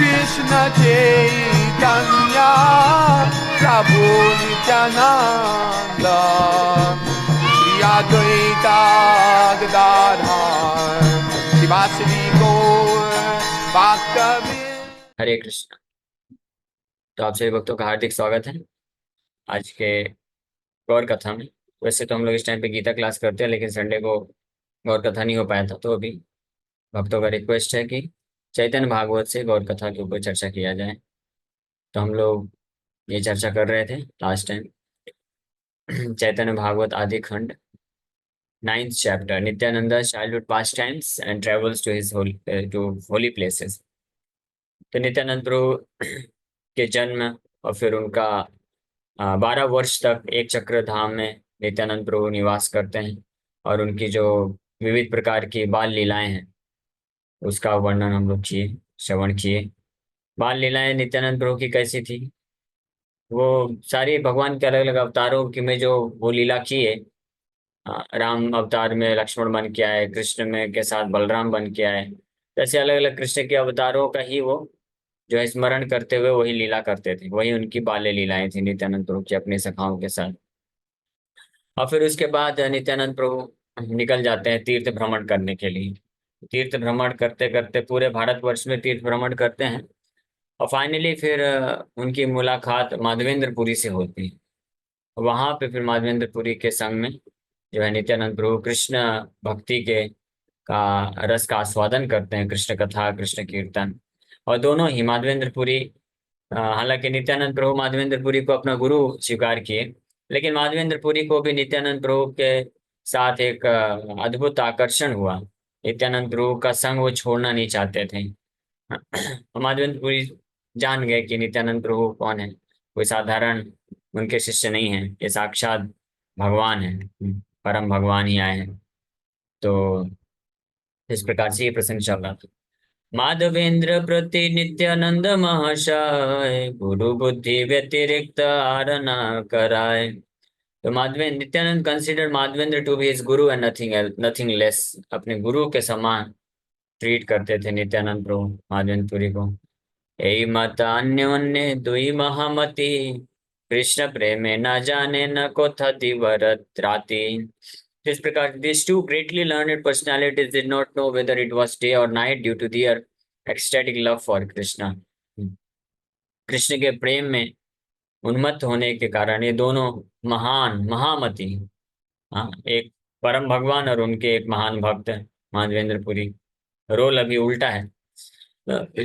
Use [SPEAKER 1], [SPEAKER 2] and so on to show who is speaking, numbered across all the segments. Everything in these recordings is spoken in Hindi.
[SPEAKER 1] Krishna Chaitanya Prabhu Nityananda Shri Advaita Gadadhar Shivasari Gaur Bhaktavinda।
[SPEAKER 2] हरे कृष्ण। तो आप सभी भक्तों का हार्दिक स्वागत है आज के गौर कथा में। वैसे तो हम लोग इस टाइम पे गीता क्लास करते हैं, लेकिन संडे को गौर कथा नहीं हो पाया था, तो अभी भक्तों का रिक्वेस्ट है कि चैतन्य भागवत से गौर कथा के ऊपर चर्चा किया जाए। तो हम लोग ये चर्चा कर रहे थे last time Chaitanya Bhagavat Adi Khanda 9th chapter, Nityananda childhood pastimes and travels to his to holy places. तो नित्यानंद प्रभु के जन्म और फिर उनका 12 वर्ष तक एक चक्र धाम में नित्यानंद प्रभु निवास करते हैं, और उनकी जो विविध प्रकार की बाल लीलाएं हैं उसका वर्णन हम लोग किए, श्रवण किए। बाल लीलाएं नित्यानंद प्रभु की कैसी थी, वो सारी भगवान के अलग अलग अवतारों की में जो वो लीला की है। राम अवतार में लक्ष्मण बन के आए, कृष्ण में के साथ बलराम बन के आए। जैसे अलग अलग कृष्ण के अवतारों का ही वो जो है स्मरण करते हुए वही लीला करते थे, वही उनकी बाल्य लीलाएं थी नित्यानंद प्रभु की अपने सखाओं के साथ। और फिर उसके बाद नित्यानंद प्रभु निकल जाते हैं तीर्थ भ्रमण करने के लिए। तीर्थ भ्रमण करते करते पूरे भारतवर्ष में तीर्थ भ्रमण करते हैं, और फाइनली फिर उनकी मुलाकात माधवेंद्रपुरी से होती है। वहां पे फिर माधवेंद्रपुरी के संग में जो है नित्यानंद प्रभु कृष्ण भक्ति के का रस का आस्वादन करते हैं, कृष्ण कथा कृष्ण कीर्तन। और दोनों ही माधवेंद्रपुरी, हालांकि नित्यानंद प्रभु माधवेंद्रपुरी को अपना गुरु स्वीकार किए, लेकिन माधवेंद्रपुरी को भी नित्यानंद प्रभु के साथ एक अद्भुत आकर्षण हुआ। नित्यानंद प्रभु का संग वो छोड़ना नहीं चाहते थे। माधवेंद्रपुरी जान गए कि नित्यानंद प्रभु कौन है, कोई साधारण उनके शिष्य नहीं है, ये साक्षात भगवान है, परम भगवान ही आए हैं। तो इस प्रकार से ये प्रसंग चल रहा था। माधवेंद्र प्रति नित्यानंद महाशय गुरु बुद्धि व्यतिरिक्त आर न कराय। तो Madhavendra Nityananda consider Madhavendra to be his guru and nothing less. अपने गुरु के समान ट्रीट करते थे नित्यानंद प्रभु माधवेंद्रपुरी को। यही मत अन्योन्य दुई महामति कृष्ण प्रेम न जाने न को थति वरत्राति। इस प्रकार these two greatly learned personalities did not know whether it was day or night due to their ecstatic love for Krishna। Krishna के प्रेम में उन्मत्त होने के कारण ये दोनों महान महामति, हाँ, एक परम भगवान और उनके एक महान भक्त माधवेंद्रपुरी। रोल अभी उल्टा है।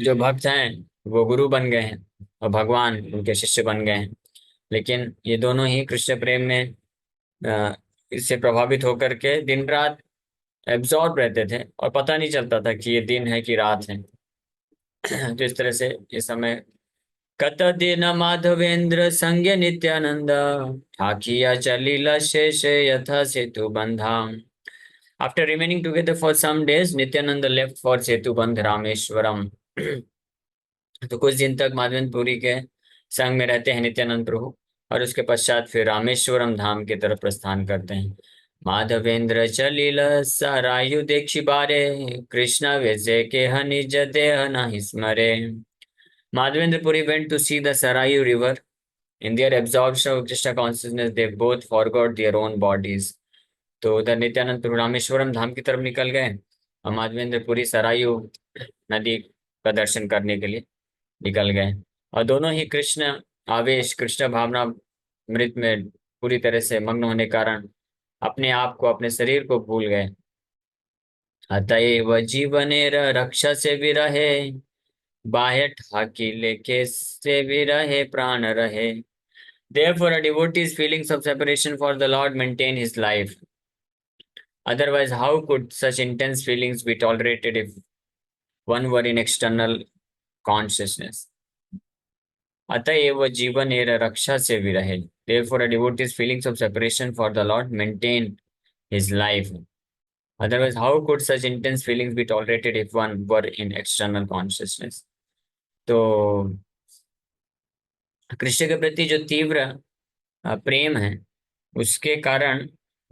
[SPEAKER 2] जो भक्त हैं वो गुरु बन गए हैं और भगवान उनके शिष्य बन गए हैं। लेकिन ये दोनों ही कृष्ण प्रेम में इससे प्रभावित होकर के दिन रात एब्जॉर्ब रहते थे, और पता नहीं चलता था कि ये दिन है कि रात है। तो इस तरह से ये समय कत दिन माधवेंद्र संज्ञ नित्यानंद ठाकिया चलीला शेष यथा सेतु बंधा। After remaining together for some days Nityananda left for Setubandha Rameswaram. तो कुछ दिन तक माधवेंद्रपुरी के संग में रहते हैं नित्यानंद प्रभु, और उसके पश्चात फिर रामेश्वरम धाम की तरफ प्रस्थान करते हैं। माधवेंद्र चलिल सरायु देखी बारे कृष्ण विजय के निज देह नहीं स्मरे। Madhvendrapuri went to see the Sarayu river. In their absorption of Krishna consciousness, they both forgot their own bodies. तो उधर नित्यानंद प्रभु रामेश्वरम धाम की तरफ निकल गए, और माधवेंद्रपुरी सरायु नदी का दर्शन करने के लिए निकल गए। और दोनों ही कृष्ण आवेश कृष्ण भावना मृत में पूरी तरह से मग्न होने के कारण अपने आप को अपने शरीर को भूल गए। अतएव जीवनेर रक्षा से विरहे बाह्य ठाकी लेके से विरहे प्राण रहे। Therefore, a devotee's feelings of separation for the Lord maintain his life. Otherwise, how could such intense feelings be tolerated if one were in external consciousness? अतएव जीवन एर रक्षा से विरहे। Therefore, a devotee's feelings of separation for the Lord maintain his life. Otherwise, how could such intense feelings be tolerated if one were in external consciousness? तो कृष्ण के प्रति जो तीव्र प्रेम है उसके कारण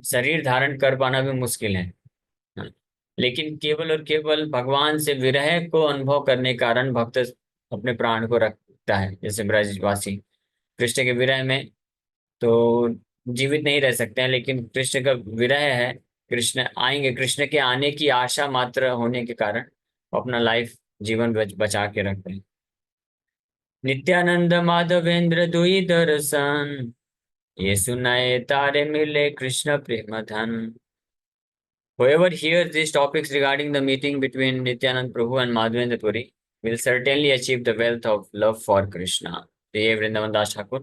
[SPEAKER 2] शरीर धारण कर पाना भी मुश्किल है। हाँ। लेकिन केवल और केवल भगवान से विरह को अनुभव करने के कारण भक्त अपने प्राण को रखता है, जैसे ब्रजवासी कृष्ण के विरह में तो जीवित नहीं रह सकते हैं, लेकिन कृष्ण का विरह है, कृष्ण आएंगे, कृष्ण के आने की आशा मात्र होने के कारण वो अपना लाइफ जीवन बचा के रखते हैं। नित्यानंद माधवेंद्र दुई दर्शन, ये सुनाए तारे मिले कृष्ण प्रेम धन। Whoever hears these topics regarding the meeting between Nityanand Prabhu and Madhavendra Puri will certainly achieve the wealth of love for Krishna. तो ये वृंदावन दास ठाकुर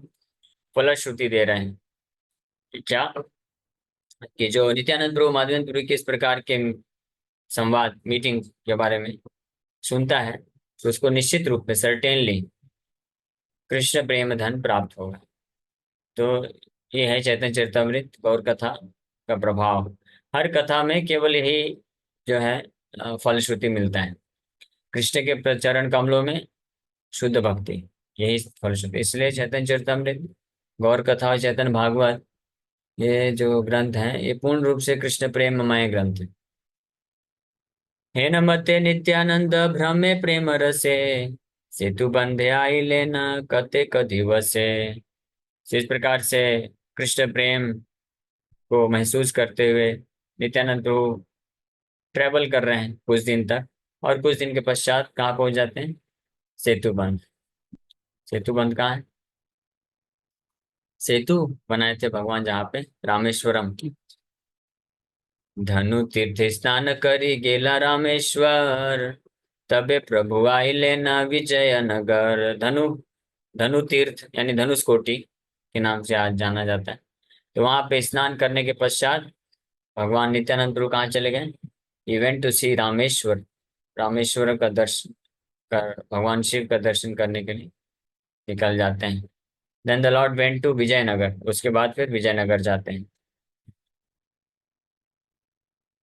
[SPEAKER 2] फलश्रुति दे रहे हैं कि क्या, कि जो नित्यानंद प्रभु माधवेंद्र पुरी के इस प्रकार के संवाद मीटिंग के बारे में सुनता है, तो उसको निश्चित रूप में सर्टेनली कृष्ण प्रेम धन प्राप्त होगा। तो ये है चैतन्य चरितमृत गौर कथा का प्रभाव। हर कथा में केवल यही जो है फलश्रुति मिलता है, कृष्ण के चरण कमलों में शुद्ध भक्ति, यही फलश्रुति। इसलिए चैतन्य चरितमृत, गौर कथा और चैतन्य भागवत, ये जो ग्रंथ हैं ये पूर्ण रूप से कृष्ण प्रेममय ग्रंथ है। हे नमते नित्यानंद भ्रमे प्रेम रसे, सेतु बंधे आई लेना कते कदिवसे। इस प्रकार से कृष्ण प्रेम को महसूस करते हुए नित्यानंद प्रभु ट्रेवल कर रहे हैं कुछ दिन तक, और कुछ दिन के पश्चात कहाँ पहुंच जाते हैं, सेतु बंध। सेतु बंध कहाँ है, सेतु बनाए थे भगवान जहाँ पे रामेश्वरम की। धनु तीर्थ स्नान करी गेला रामेश्वर, तबे प्रभु आई लेना विजय नगर। धनु, धनु तीर्थ यानी धनुष कोटि के नाम से आज जाना जाता है। तो वहां पे स्नान करने के पश्चात भगवान नित्यानंद प्रभु कहाँ चले गए, इवेंट टू सी रामेश्वर, रामेश्वर का दर्शन कर, भगवान शिव का दर्शन करने के लिए निकल जाते हैं। Then the lord went to Vijayanagar, उसके बाद फिर विजयनगर जाते हैं।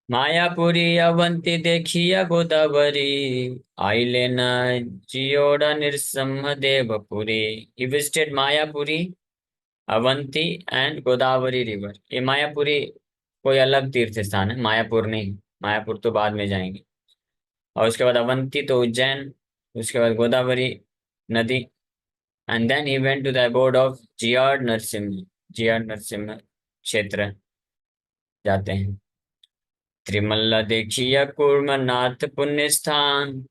[SPEAKER 2] मायापुरी अवंती देखिया गोदावरी, आई लेना जियोड़ा निरसम देवपुरी। He visited Mayapuri, Avanti and Godavari river. ये मायापुरी कोई अलग तीर्थ स्थान है, मायापुर नहीं, मायापुर तो बाद में जाएंगे। और उसके बाद अवंती तो उज्जैन, उसके बाद गोदावरी नदी, and then he went to the abode of Jiyad Narasimha, Jiyad Narasimha क्षेत्र जाते हैं। त्रिमल्ला देखिया कूर्मनाथ पुण्य स्थान,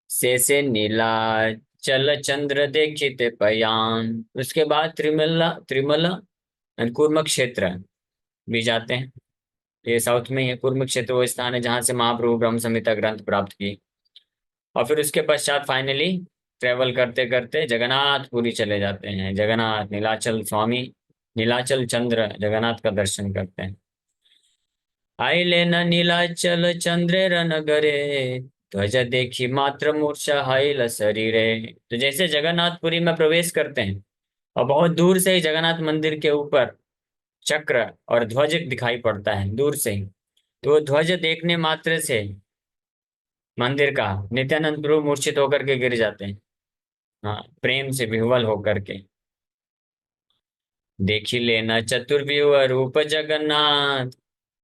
[SPEAKER 2] से नीला चल चंद्र देखिते पयान। उसके बाद त्रिमल्ला, त्रिमला एंड कूर्म क्षेत्र भी जाते हैं। ये साउथ में है, कूर्म क्षेत्र वो स्थान है जहां से महाप्रभु ब्रह्म संहिता ग्रंथ प्राप्त की। और फिर उसके पश्चात फाइनली ट्रेवल करते करते जगन्नाथपुरी चले जाते हैं। जगन्नाथ नीलाचल स्वामी, नीलाचल चंद्र जगन्नाथ का दर्शन करते हैं। आई लेना नीलाचल चंद्रेर नगरे, ध्वज देखी मात्र मूर्छा हाइल शरीरे। तो जैसे जगन्नाथपुरी में प्रवेश करते हैं और बहुत दूर से ही जगन्नाथ मंदिर के ऊपर चक्र और ध्वज दिखाई पड़ता है दूर से ही, तो वो ध्वज देखने मात्र से मंदिर का नित्यानंद प्रभु मूर्छित होकर के गिर जाते हैं, हाँ, प्रेम से विह्वल होकर के। देखी लेना चतुर्व्यूह रूप जगन्नाथ,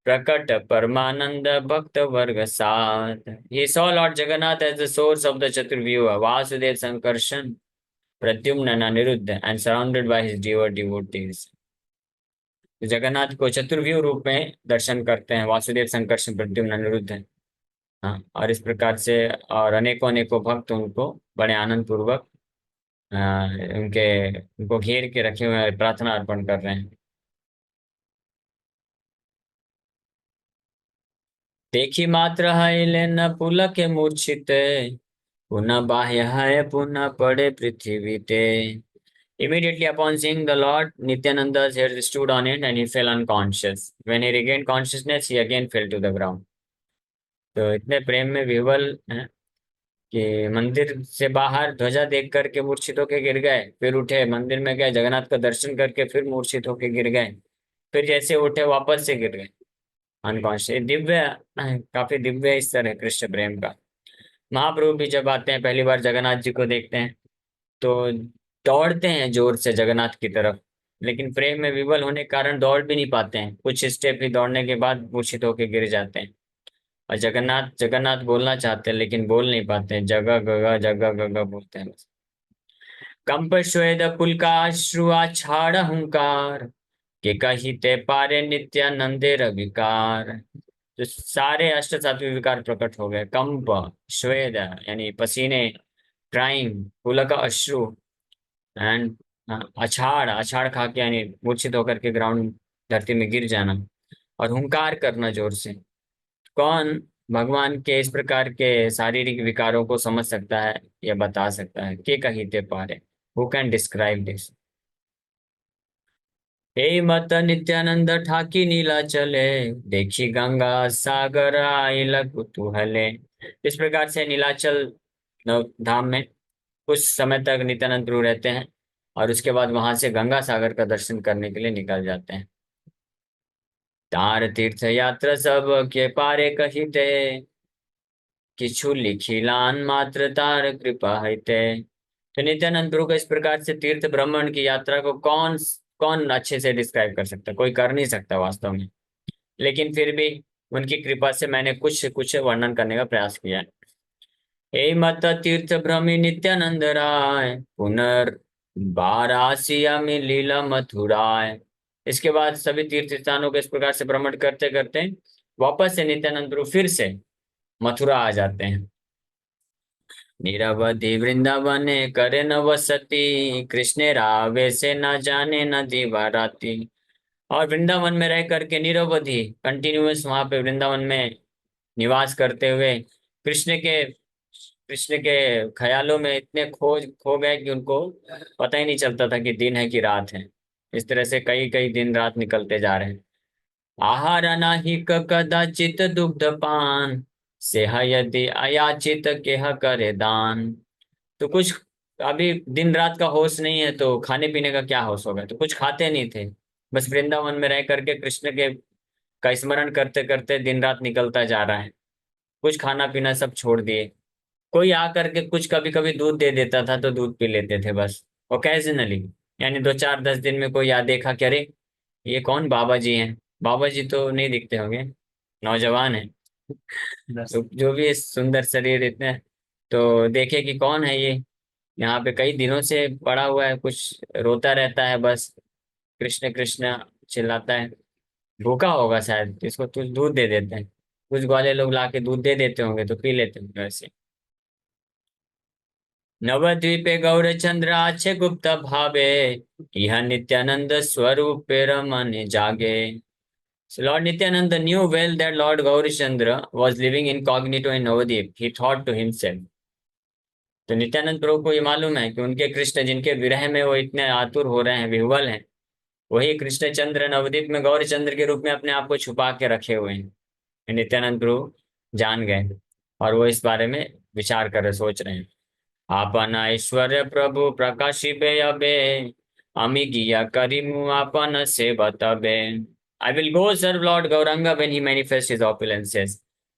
[SPEAKER 2] प्रकट परमानंद भक्त वर्ग साथ। He saw Lord Jagannath as the source of the Chaturvyuha, Vasudev Sankarshan, Pradyumna and Aniruddha, and surrounded by his devotees. तो जगन्नाथ को चतुर्व्यूह रूप में दर्शन करते हैं, वासुदेव संकर्षण प्रद्युम्न अनिरुद्ध है, हाँ। और इस प्रकार से और अनेकों अनेकों भक्त उनको बड़े आनंद पूर्वक उनके उनको घेर के रखे हुए प्रार्थना अर्पण कर रहे हैं। देखी मात्र है लेना पुलक मूर्छित, पुनः बाह्य है पुनः पड़े पृथ्वी ते। Immediately upon seeing the Lord, Nityananda's hair stood on it and he fell unconscious. When he regained consciousness, he again fell to the ground. तो इतने प्रेम में विह्वल हैं कि मंदिर से बाहर ध्वजा देख करके मूर्छित होके गिर गए, फिर उठे, मंदिर में गए, जगन्नाथ का दर्शन करके फिर मूर्छित होके गिर गए, फिर जैसे उठे वापस से गिर गए अनकॉन्शियस। दिव्य, काफी दिव्य स्तर है कृष्ण प्रेम का। महाप्रभु भी जब आते हैं पहली बार जगन्नाथ जी को देखते हैं तो दौड़ते हैं जोर से जगन्नाथ की तरफ, लेकिन प्रेम में विवल होने के कारण दौड़ भी नहीं पाते हैं, कुछ स्टेप ही दौड़ने के बाद मूर्छित होकर गिर जाते हैं। और जगन्नाथ जगन्नाथ बोलना चाहते हैं लेकिन बोल नहीं पाते हैं, जगह गगा जगह गगा बोलते हैं बस। कंप श्वेद पुलकाश्रु आछाड़ हुंकार, के कहिते पारे नित्यानंदे रविकार। तो सारे अष्ट सात्विक विकार प्रकट हो गए। कंप, श्वेद यानी पसीने, क्राइंग, पुलक अश्रु, एंड अछाड़, अछाड़ खा के यानी मूर्छित होकर के ग्राउंड धरती में गिर जाना, और हुंकार करना जोर से। कौन भगवान के इस प्रकार के शारीरिक विकारों को समझ सकता है या बता सकता है? के कहिते पारे, हु कैन डिस्क्राइब दिस? हे मत नित्यानंद ठाकी नीला चले, देखी गंगा सागर आइल कुतूहले। इस प्रकार से नीलाचल धाम में कुछ समय तक नित्यानंद प्रभु रहते हैं, और उसके बाद वहां से गंगा सागर का दर्शन करने के लिए निकल जाते हैं। तार तीर्थ यात्रा सब के पारे कहिते, किछु लिखिलान मात्र तार कृपा हैते। तो नित्यानंद प्रभु को इस प्रकार से तीर्थ भ्रमण की यात्रा को कौन कौन अच्छे से डिस्क्राइब कर सकता? कोई कर नहीं सकता वास्तव में, लेकिन फिर भी उनकी कृपा से मैंने कुछ कुछ वर्णन करने का प्रयास किया है। हे मत तीर्थ भ्रमी नित्यानंद राय, पुनर् बारासिया में लीला मथुराय। इसके बाद सभी तीर्थ स्थानों को इस प्रकार से भ्रमण करते करते वापस से नित्यानंद प्रभु फिर से मथुरा आ जाते हैं। निरवधि वृंदावन करे न वसती, कृष्ण रावे से न जाने न दीवाराती। और वृंदावन में रह करके निरवधि कंटिन्यूअस वहां पे वृंदावन में निवास करते हुए कृष्ण के ख्यालों में इतने खो गए कि उनको पता ही नहीं चलता था कि दिन है कि रात है। इस तरह से कई कई दिन रात निकलते जा रहे हैं। आहार अनाहिक कदाचित दुग्ध पान, सेह यदि अयाचित केह करे दान। तो कुछ अभी दिन रात का होश नहीं है तो खाने पीने का क्या होश होगा? तो कुछ खाते नहीं थे, बस वृंदावन में रह करके कृष्ण के का स्मरण करते करते दिन रात निकलता जा रहा है। कुछ खाना पीना सब छोड़ दिए। कोई आकर के कुछ कभी कभी दूध दे देता था तो दूध पी लेते थे बस, ओकेजनली। यानी 2 4 10 दिन में कोई याद देखा कि अरे ये कौन बाबा जी हैं। बाबा जी तो नहीं दिखते होंगे, नौजवान है। तो जो भी है, सुंदर शरीर इतने, तो देखे कि कौन है ये, यहाँ पे कई दिनों से पड़ा हुआ है, कुछ रोता रहता है बस, कृष्ण कृष्ण चिल्लाता है। भूखा होगा शायद, इसको कुछ दूध दे देते हैं। कुछ ग्वाले लोग लाके दूध दे देते होंगे तो पी लेते होंगे वैसे। नवद्वीपे गौरचंद्र आछे गुप्त भावे, यह नित्यानंद स्वरूप रमन जागे। So Lord Nityananda knew well that Lord Gaurachandra was living incognito in Navadvip. He thought to himself. तो नित्यानंद प्रभु को ये मालूम है कि उनके कृष्ण जिनके विरह में वो इतने आतुर हो रहे हैं, विह्वल हैं, वही कृष्ण चंद्र नवद्वीप में गौर चंद्र के रूप में अपने आप को छुपा के रखे हुए हैं। नित्यानंद प्रभु जान गए, और वो इस बारे में विचार कर रहे, सोच रहे हैं। आपन ऐश्वर्य प्रभु प्रकाशिबे अबे, अमी गिया करीमु आपन से बतबे। I will go serve lord Gauranga when he manifest his opulences.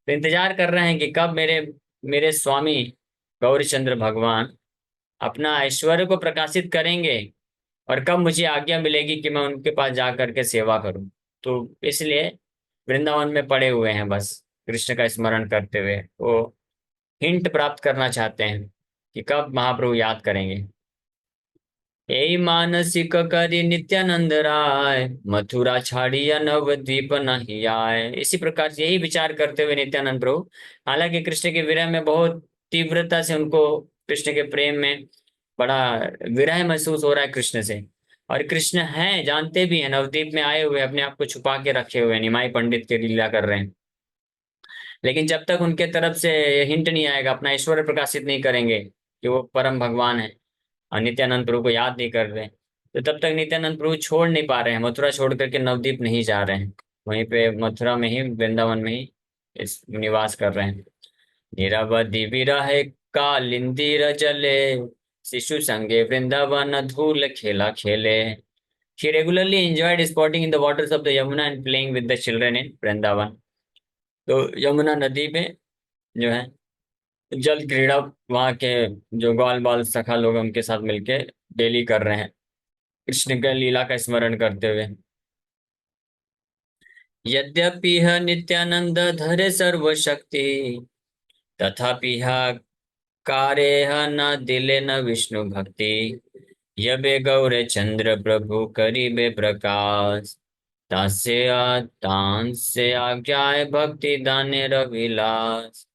[SPEAKER 2] तो इंतजार कर रहे हैं कि कब मेरे मेरे स्वामी गौरीचंद्र भगवान अपना ऐश्वर्य को प्रकाशित करेंगे, और कब मुझे आज्ञा मिलेगी कि मैं उनके पास जा करके सेवा करूं। तो इसलिए वृंदावन में पड़े हुए हैं बस, कृष्ण का स्मरण करते हुए वो हिंट प्राप्त करना चाहते हैं कि कब महाप्रभु याद करेंगे। यही मानसिक करी नित्यानंद राय, मथुरा छाड़िया नवद्वीप नहीं आए। इसी प्रकार से यही विचार करते हुए नित्यानंद प्रभु, हालांकि कृष्ण के विरह में बहुत तीव्रता से उनको, कृष्ण के प्रेम में बड़ा विरह महसूस हो रहा है कृष्ण से, और कृष्ण हैं जानते भी हैं, नवद्वीप में आए हुए अपने आप को छुपा के रखे हुए हैं, निमाई पंडित के लीला कर रहे हैं। लेकिन जब तक उनके तरफ से हिंट नहीं आएगा, अपना ऐश्वर्य प्रकाशित नहीं करेंगे कि वो परम भगवान है, और नित्यानंद प्रभु को याद नहीं कर रहे, तो तब तक नित्यानंद प्रभु छोड़ नहीं पा रहे हैं, मथुरा छोड़ करके नवद्वीप नहीं जा रहे हैं, वहीं पे मथुरा में ही, वृंदावन में ही इस निवास कर रहे हैं। निरवधि विरह कालिंदी जले, शिशु संगे वृंदावन धूल खेला खेले। He regularly enjoyed sporting in the waters of the Yamuna and playing with the children in Vrindavan. तो यमुना नदी में जो है जल क्रीड़ा, वहाँ के जो ग्वाल बाल सखा लोग हैं, उनके साथ मिलके डेली कर रहे हैं, कृष्ण के लीला का स्मरण करते हुए। यद्यपि ह नित्यानंद धरे सर्वशक्ति, तथापि ह कारे ह न दिले न विष्णु भक्ति। यबे गौरे चंद्र प्रभु करिबे प्रकाश, तांसे आज्ञाए भक्ति दाने रविलास।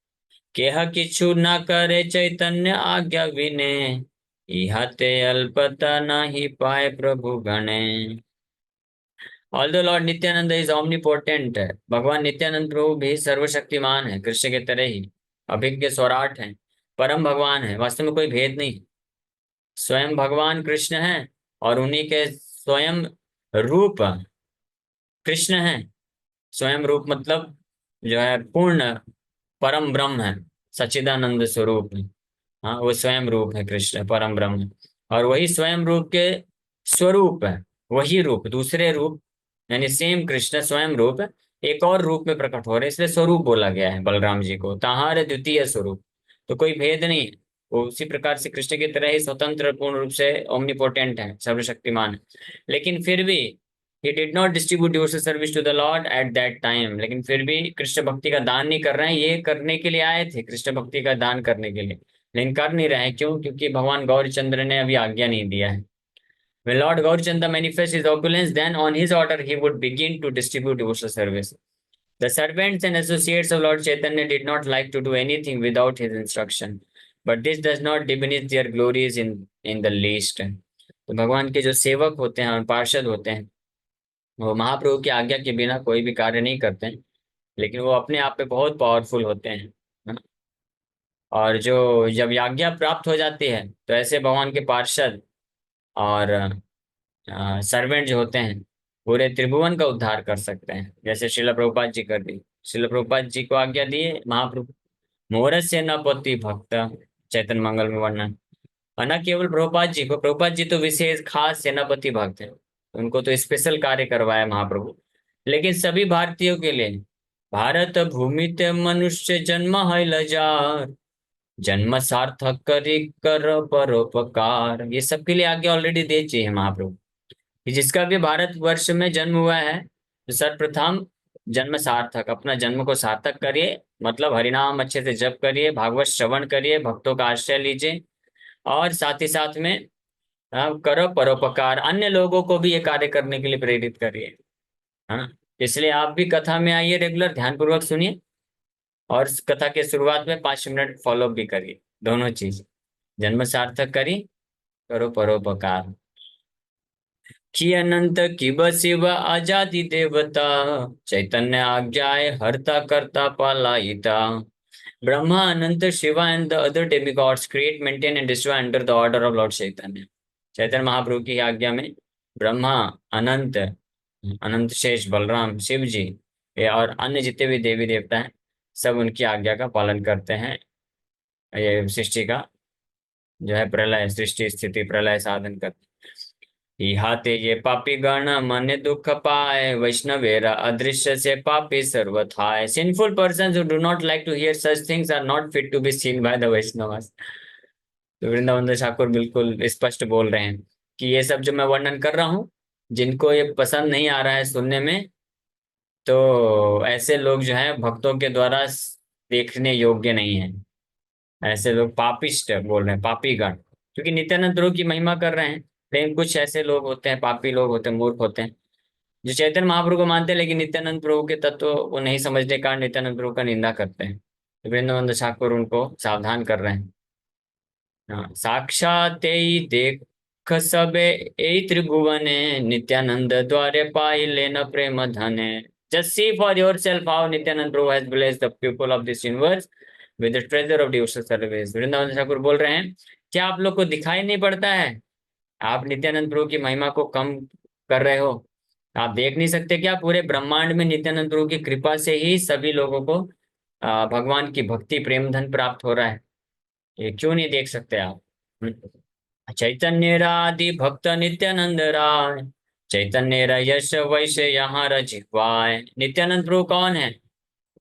[SPEAKER 2] केह किछु न करे चैतन्य आज्ञा विने, इहाते अल्पता नहीं पाए प्रभु गणे। Although Lord Nityanand is omnipotent, भगवान नित्यानंद प्रभु भी सर्वशक्तिमान है, कृष्ण के तरह ही अभिज्ञ स्वराट है, परम भगवान है, वास्तव में कोई भेद नहीं। स्वयं भगवान कृष्ण है और उन्हीं के स्वयं रूप कृष्ण है। स्वयं रूप मतलब जो है पूर्ण परम ब्रह्म है, सच्चिदानंद स्वरूप है। हाँ, वो स्वयं रूप है, कृष्ण परम ब्रह्म है। और वही स्वयं रूप के स्वरूप है, वही रूप दूसरे रूप यानी सेम कृष्ण स्वयं रूप एक और रूप में प्रकट हो रहे, इसलिए स्वरूप बोला गया है बलराम जी को, ताहार द्वितीय स्वरूप। तो कोई भेद नहीं है, वो उसी प्रकार से कृष्ण की तरह ही स्वतंत्र पूर्ण रूप से ओमनीपोटेंट है, सर्वशक्तिमान है। लेकिन फिर भी he did not distribute devotional service to the Lord at that time, लेकिन फिर भी कृष्ण भक्ति का दान नहीं कर रहे हैं। ये करने के लिए आए थे, कृष्ण भक्ति का दान करने के लिए, लेकिन कर नहीं रहे हैं। क्यों? क्योंकि भगवान गौरचंद्र ने अभी आज्ञा नहीं दिया है। When Lord Gaurachandra manifests his opulence, then on his order he would begin to distribute devotional service. The servants and associates of Lord Chaitanya did not like to do anything without his instruction, but this does not diminish their glories in the least. तो भगवान के जो सेवक होते हैं और पार्षद होते हैं, वो महाप्रभु की आज्ञा के बिना कोई भी कार्य नहीं करते हैं, लेकिन वो अपने आप पे बहुत पावरफुल होते हैं, है ना? और जो जब आज्ञा प्राप्त हो जाती है तो ऐसे भगवान के पार्षद और सर्वेंट जो होते हैं पूरे त्रिभुवन का उद्धार कर सकते हैं, जैसे श्रील प्रभुपाद जी कर दी। श्रील प्रभुपाद जी को आज्ञा दिए महाप्रभु, मोहर से न पति भक्त, चैतन्य मंगल में वर्णन। और न केवल प्रभुपाद जी को, प्रभुपाद जी तो विशेष खास सेनापति भक्त है, उनको तो स्पेशल कार्य करवाया महाप्रभु, लेकिन सभी भारतीयों के लिए, भारत भूमि ते मनुष्य जन्म है लजार, जन्म सार्थक करी कर परोपकार। ये सबके लिए आज्ञा ऑलरेडी दे चाहिए महाप्रभु कि जिसका भी भारत वर्ष में जन्म हुआ है तो सर्वप्रथम जन्म सार्थक, अपना जन्म को सार्थक करिए, मतलब हरिनाम अच्छे से जप करिए, भागवत श्रवण करिए, भक्तों का आश्रय लीजिए, और साथ ही साथ में करो परोपकार, अन्य लोगों को भी ये कार्य करने के लिए प्रेरित करिए, है ना? इसलिए आप भी कथा में आइए, रेगुलर ध्यानपूर्वक सुनिए, और इस कथा के शुरुआत में 5 मिनट फॉलो भी करिए, दोनों चीज, जन्म सार्थक करिए, करो परोपकार। कि अनंत किब शिव आजादी देवता, चैतन्य आज्ञाए हरता करता पालायिता। Brahma, Ananta, Shiva and the other demigods create, maintain and destroy under the order of lord Chaitanya. Chaitanya Mahaprabhu की आज्ञा में ब्रह्मा, अनंत, अनंत शेष, बलराम, शिव जी, ये और अन्य जितने भी देवी देवता हैं, सब उनकी आज्ञा का पालन करते हैं। ये सृष्टि का जो है प्रलय, सृष्टि स्थिति प्रलय साधन करते। इहाते ये पापी गण मन दुख पाए, वैष्णवेरा अदृश्य से पापी सर्वथाय। Sinful person who do not like to hear such things are not fit to be seen by the Vaishnavas. तो वृंदावन दास ठाकुर बिल्कुल स्पष्ट बोल रहे हैं कि ये सब जो मैं वर्णन कर रहा हूँ, जिनको ये पसंद नहीं आ रहा है सुनने में, तो ऐसे लोग जो है भक्तों के द्वारा देखने योग्य नहीं है। ऐसे लोग पापिष्ट बोल रहे हैं, पापी गण, क्योंकि नित्यानंद प्रभु की महिमा कर रहे हैं। लेकिन कुछ ऐसे लोग होते हैं, पापी लोग होते हैं, मूर्ख होते हैं, जो चैतन्य महाप्रभु को मानते हैं लेकिन नित्यानंद प्रभु के तत्व को नहीं समझने के कारण नित्यानंद प्रभु का निंदा करते हैं। तो वृंदावन दास ठाकुर उनको सावधान कर रहे हैं। हाँ, साक्षात ही देख सबे ए त्रिभुवने, नित्यानंद द्वारे पाई लेना प्रेम धने। Just see for yourself how Nityananda Prabhu has blessed the people of this universe with the treasure of devotional service. Vrindavan Das Thakur बोल रहे हैं, क्या आप लोग को दिखाई नहीं पड़ता है? आप नित्यानंद प्रभु की महिमा को कम कर रहे हो? आप देख नहीं सकते क्या? पूरे ब्रह्मांड में नित्यानंद प्रभु की कृपा से ही सभी लोगों को भगवान की भक्ति प्रेम धन प्राप्त हो रहा है। ये क्यों नहीं देख सकते आप? चैतन्य राधि भक्त नित्यानंद राय, चैतन्य यश वैश्य यहाँ रजिह्वाय। नित्यानंद प्रभु कौन है?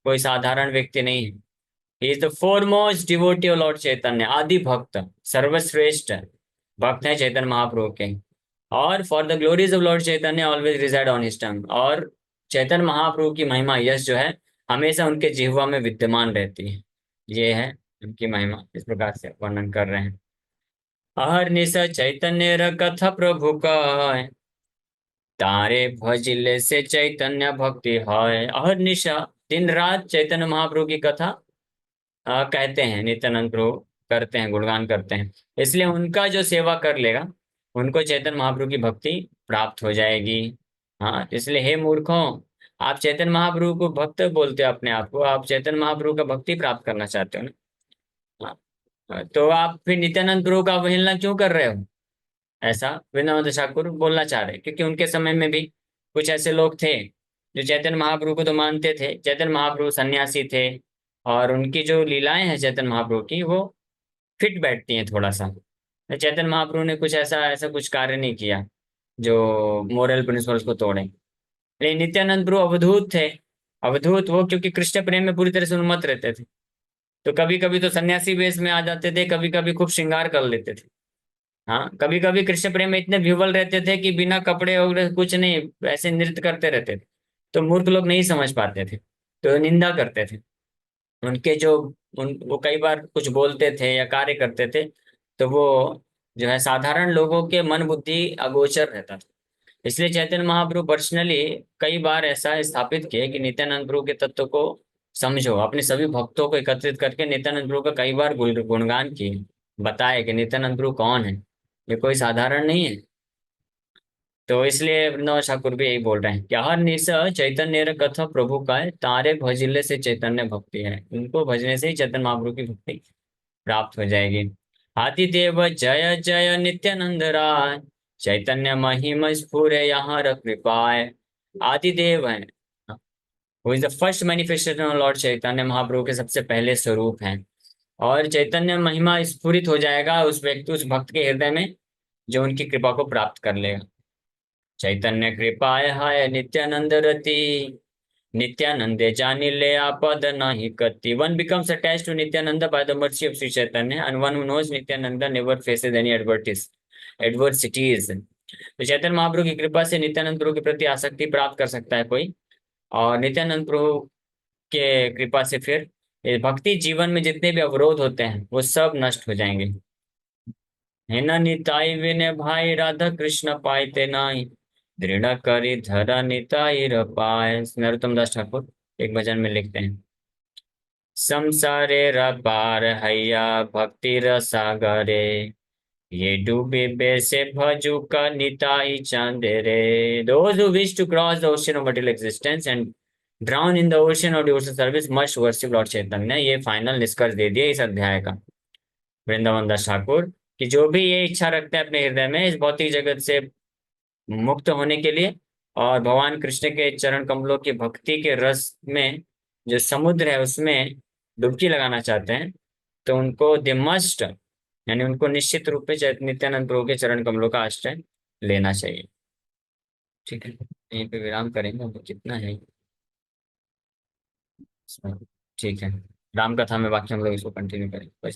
[SPEAKER 2] कोई साधारण व्यक्ति नहीं है। He is the foremost devotee of lord Chaitanya, आदि भक्त, सर्वश्रेष्ठ भक्त है चैतन्य महाप्रभु के। और for the glories of lord Chaitanya always resided on his tongue. और चैतन्य महाप्रभु की महिमा यश जो है हमेशा उनके जिह्वा में विद्यमान रहती है। ये है उनकी महिमा, इस प्रकार से वर्णन कर रहे हैं। अहर्निश चैतन्य र कथा प्रभु का, तारे भजिले से चैतन्य भक्ति है। अहर्निशा दिन रात चैतन्य महाप्रभु की कथा कहते हैं, नित्यानंद प्रभु करते हैं, गुणगान करते हैं। इसलिए उनका जो सेवा कर लेगा उनको चैतन्य महाप्रभु की भक्ति प्राप्त हो जाएगी। हाँ, इसलिए हे मूर्खों, आप चैतन्य महाप्रभु को भक्त बोलते हो अपने आप को, आप चैतन्य महाप्रभु का भक्ति प्राप्त करना चाहते हो ना। तो आप फिर नित्यानंद प्रभु का अवहेलना क्यों कर रहे हो? ऐसा वृंदावन ठाकुर बोलना चाह रहे, क्योंकि उनके समय में भी कुछ ऐसे लोग थे जो चैतन्य महाप्रभु को तो मानते थे। चैतन्य महाप्रभु सन्यासी थे और उनकी जो लीलाएं हैं चैतन्य महाप्रभु की वो फिट बैठती हैं थोड़ा सा। चैतन्य महाप्रभु ने कुछ ऐसा ऐसा कुछ कार्य नहीं किया जो मोरल प्रिंसिपल्स को तोड़े। लेकिन नित्यानंद प्रभु अवधूत थे। अवधूत वो क्योंकि कृष्ण प्रेम में पूरी तरह से उन्मत्त रहते थे, तो कभी कभी तो सन्यासी वेश में आ जाते थे, कभी कभी खूब श्रृंगार कर लेते थे। हाँ, कभी कभी कृष्ण प्रेम में इतने विह्वल रहते थे कि बिना कपड़े वगैरह कुछ नहीं ऐसे नृत्य करते रहते थे। तो मूर्ख लोग नहीं समझ पाते थे, तो निंदा करते थे उनके। जो वो कई बार कुछ बोलते थे या कार्य करते थे तो वो जो है साधारण लोगों के मन बुद्धि अगोचर रहता था। इसलिए चैतन्य महाप्रभु पर्सनली कई बार ऐसा स्थापित किए कि नित्यानंद प्रभु के तत्व को समझो। अपने सभी भक्तों को एकत्रित करके नित्यानंद प्रभु का कई बार गुणगान किए, बताए कि नित्यानंद प्रभु कौन है, ये कोई साधारण नहीं है। तो इसलिए वृंदावन ठाकुर भी यही बोल रहे हैं कि हर निश चैतन्य कथा प्रभु का है, तारे भजिले से चैतन्य भक्ति है। उनको भजने से ही चैतन्य महाप्रभु की भक्ति प्राप्त हो जाएगी। हाथी देव जय जय नित्यानंद राय, चैतन्य महिमा स्फुरे यहाँ कृपाए। आदिदेव है, वो is the first manifestation of lord Chaitanya Mahaprabhu के सबसे पहले स्वरूप हैं। और चैतन्य महिमा स्फुरित हो जाएगा उस व्यक्ति, उस भक्त के हृदय में जो उनकी कृपा को प्राप्त कर लेगा। चैतन्य कृपाय हाय नित्यानंद रति, नित्यानंदे जानी ले आपद नाही कति। One becomes attached to Nityananda by the mercy of Sri Chaitanya, and one who knows Nityananda never faces any adversities. तो चैतन्य महाप्रभु की कृपा से नित्यानंद प्रभु के प्रति आसक्ति प्राप्त कर सकता है कोई, और नित्यानंद प्रभु के कृपा से फिर ये भक्ति जीवन में जितने भी अवरोध होते हैं वो सब नष्ट हो जाएंगे। है न निताई विने भाई राधा कृष्ण पाइते नाई, दृढ़ करी धरा निताई रपाय। नरोत्तम दास ठाकुर एक भजन में लिखते हैं, संसारे रपार हैया भक्ति रसागरे, ये डूबे बेसे भजू का Nitai Chandere. Those who wish to cross the ocean of material existence and drown in the ocean of devotional service must worship Lord Chaitanya। ये फाइनल निष्कर्ष दे दिया इस अध्याय का वृंदावन दास ठाकुर, कि जो भी ये इच्छा रखते हैं अपने हृदय में इस भौतिक जगत से मुक्त होने के लिए और भगवान कृष्ण के चरण कमलों की भक्ति के रस में जो समुद्र है उसमें डुबकी लगाना चाहते हैं, तो उनको दे मस्ट, यानी उनको निश्चित रूप से नित्यानंद प्रभु के चरण कमलों का आश्रय लेना चाहिए। ठीक है, यहीं पे विराम करेंगे। अब कितना है? ठीक है, राम कथा में बाकी हम लोग इसको कंटिन्यू करेंगे।